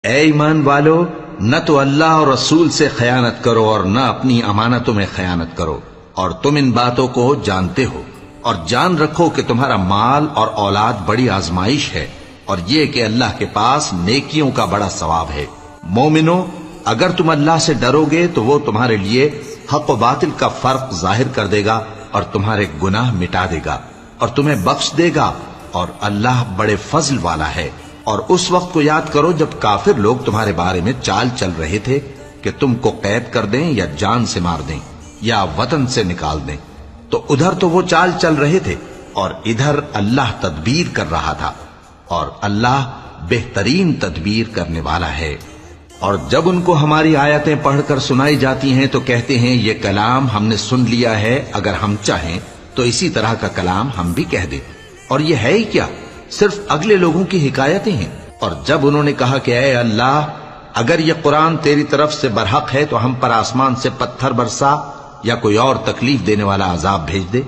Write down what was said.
اے ایمان والو، نہ تو اللہ اور رسول سے خیانت کرو اور نہ اپنی امانتوں میں خیانت کرو، اور تم ان باتوں کو جانتے ہو، اور جان رکھو کہ تمہارا مال اور اولاد بڑی آزمائش ہے، اور یہ کہ اللہ کے پاس نیکیوں کا بڑا ثواب ہے۔ مومنو، اگر تم اللہ سے ڈرو گے تو وہ تمہارے لیے حق و باطل کا فرق ظاہر کر دے گا اور تمہارے گناہ مٹا دے گا اور تمہیں بخش دے گا، اور اللہ بڑے فضل والا ہے۔ اور اس وقت کو یاد کرو جب کافر لوگ تمہارے بارے میں چال چل رہے تھے کہ تم کو قید کر دیں یا جان سے مار دیں یا وطن سے نکال دیں، تو ادھر تو وہ چال چل رہے تھے اور ادھر اللہ تدبیر کر رہا تھا، اور اللہ بہترین تدبیر کرنے والا ہے۔ اور جب ان کو ہماری آیتیں پڑھ کر سنائی جاتی ہیں تو کہتے ہیں یہ کلام ہم نے سن لیا ہے، اگر ہم چاہیں تو اسی طرح کا کلام ہم بھی کہہ دیں، اور یہ ہے ہی کیا، صرف اگلے لوگوں کی حکایتیں ہیں۔ اور جب انہوں نے کہا کہ اے اللہ، اگر یہ قرآن تیری طرف سے برحق ہے تو ہم پر آسمان سے پتھر برسا یا کوئی اور تکلیف دینے والا عذاب بھیج دے،